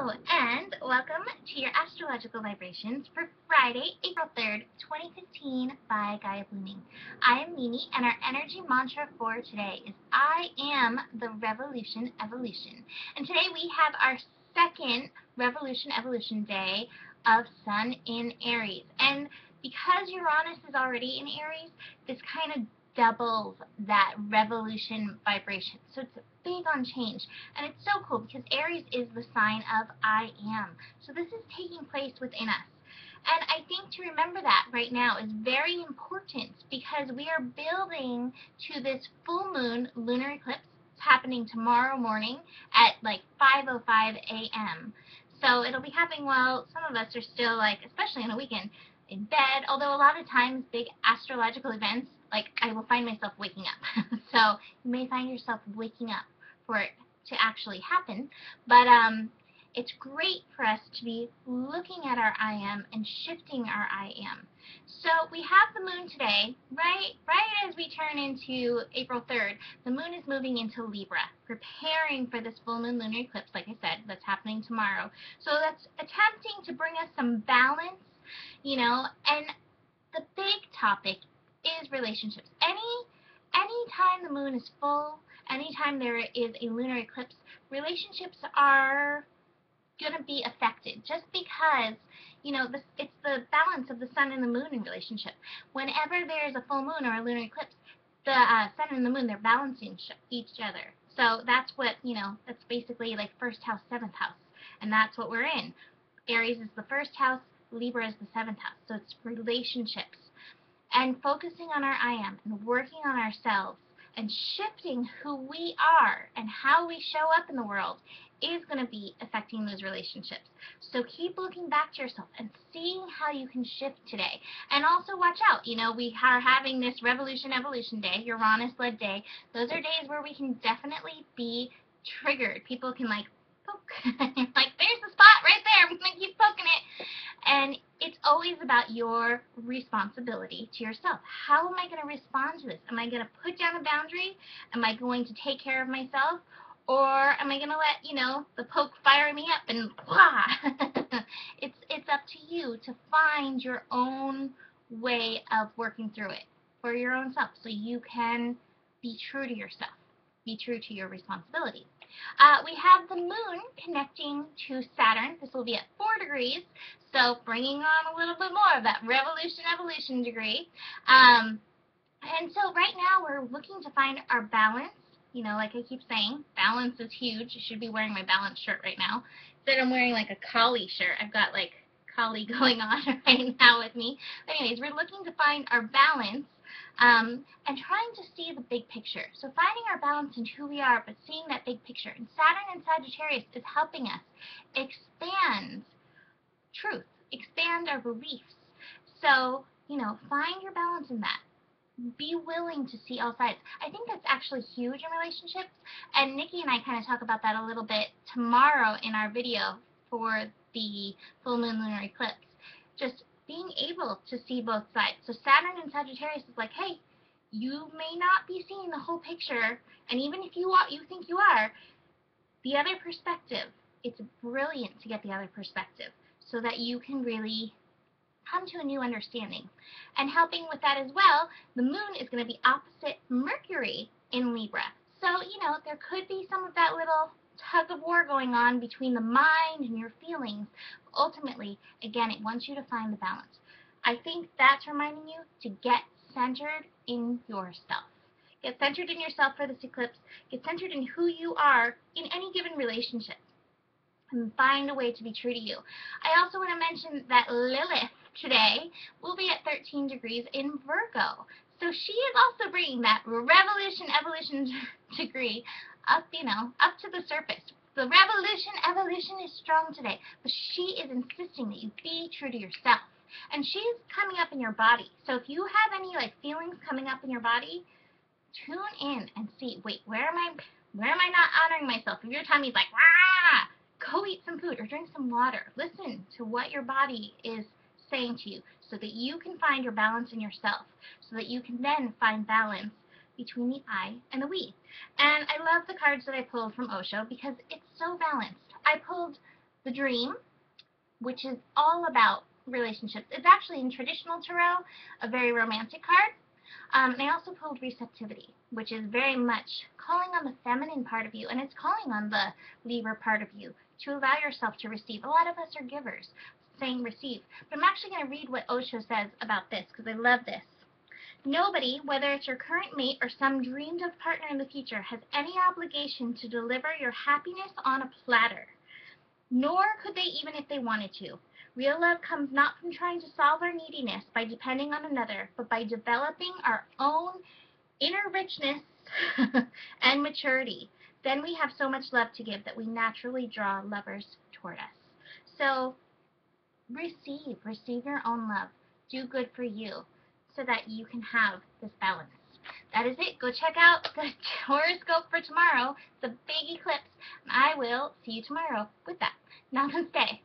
Hello, and welcome to your astrological vibrations for Friday, April 3rd, 2015 by Gaia Blooming. I am Mimi, and our energy mantra for today is I am the Revolution Evolution. And today we have our second Revolution Evolution day of Sun in Aries. And because Uranus is already in Aries, this kind of doubles that revolution vibration. So it's big on change. And it's so cool because Aries is the sign of I am. So this is taking place within us. And I think to remember that right now is very important because we are building to this full moon lunar eclipse. It's happening tomorrow morning at like 5:05 a.m. So it'll be happening while some of us are still, like, especially on a weekend, in bed, although a lot of times big astrological events, like, I will find myself waking up. So you may find yourself waking up for it to actually happen, but it's great for us to be looking at our I am and shifting our I am. So we have the moon today, right as we turn into April 3rd, the moon is moving into Libra, preparing for this full moon lunar eclipse, like I said, that's happening tomorrow. So that's attempting to bring us some balance, you know, and the big topic is relationships. Anytime the moon is full, anytime there is a lunar eclipse, relationships are going to be affected just because, you know, it's the balance of the sun and the moon in relationship. Whenever there's a full moon or a lunar eclipse, the sun and the moon, they're balancing each other. So that's what, you know, that's basically like first house, seventh house. And that's what we're in. Aries is the first house, Libra is the seventh house. So it's relationships. And focusing on our I am and working on ourselves and shifting who we are and how we show up in the world is going to be affecting those relationships. So keep looking back to yourself and seeing how you can shift today. And also watch out. You know, we are having this Revolution Evolution Day, Uranus-led day. Those are days where we can definitely be triggered. People can, like, poke. Like, there's the spot right there. I'm going to keep poking it. And it's always about your responsibility to yourself. How am I going to respond to this? Am I going to put down a boundary? Am I going to take care of myself? Or am I going to let, you know, the poke fire me up and blah? It's up to you to find your own way of working through it for your own self so you can be true to yourself, be true to your responsibility. We have the moon connecting to Saturn. This will be at 4 degrees, so bringing on a little bit more of that revolution evolution degree. And so right now we're looking to find our balance. You know, like I keep saying, balance is huge. I should be wearing my balance shirt right now. Instead I'm wearing like a Kali shirt. I've got like Kali going on right now with me. But anyways, we're looking to find our balance. And trying to see the big picture. So finding our balance in who we are, but seeing that big picture. And Saturn and Sagittarius is helping us expand truth, expand our beliefs. So, you know, find your balance in that. Be willing to see all sides. I think that's actually huge in relationships. And Nikki and I kind of talk about that a little bit tomorrow in our video for the full moon lunar eclipse. Just being able to see both sides. So Saturn and Sagittarius is like, hey, you may not be seeing the whole picture, and even if you think you are, the other perspective, it's brilliant to get the other perspective so that you can really come to a new understanding. And helping with that as well, the moon is going to be opposite Mercury in Libra. So, you know, there could be some of that little tug of war going on between the mind and your feelings. Ultimately, again, it wants you to find the balance. I think that's reminding you to get centered in yourself. Get centered in yourself for this eclipse. Get centered in who you are in any given relationship. And find a way to be true to you. I also want to mention that Lilith today will be at 13 degrees in Virgo. So she is also bringing that revolution evolution degree up, you know, up to the surface. The revolution evolution is strong today, but she is insisting that you be true to yourself. And she's coming up in your body. So if you have any like feelings coming up in your body, tune in and see, wait, where am I not honoring myself? If your tummy's like, rah, go eat some food or drink some water. Listen to what your body is saying to you so that you can find your balance in yourself, so that you can then find balance between the I and the we. And I love the cards that I pulled from Osho because it's so balanced. I pulled the Dream, which is all about relationships. It's actually in traditional tarot a very romantic card. And I also pulled Receptivity, which is very much calling on the feminine part of you, and it's calling on the Libra part of you to allow yourself to receive. A lot of us are givers, saying receive. But I'm actually going to read what Osho says about this because I love this. Nobody, whether it's your current mate or some dreamed of partner in the future, has any obligation to deliver your happiness on a platter. Nor could they even if they wanted to. Real love comes not from trying to solve our neediness by depending on another, but by developing our own inner richness and maturity. Then we have so much love to give that we naturally draw lovers toward us. So receive your own love. Do good for you so that you can have this balance. That is it. Go check out the horoscope for tomorrow. It's a big eclipse. And I will see you tomorrow with that. Namaste.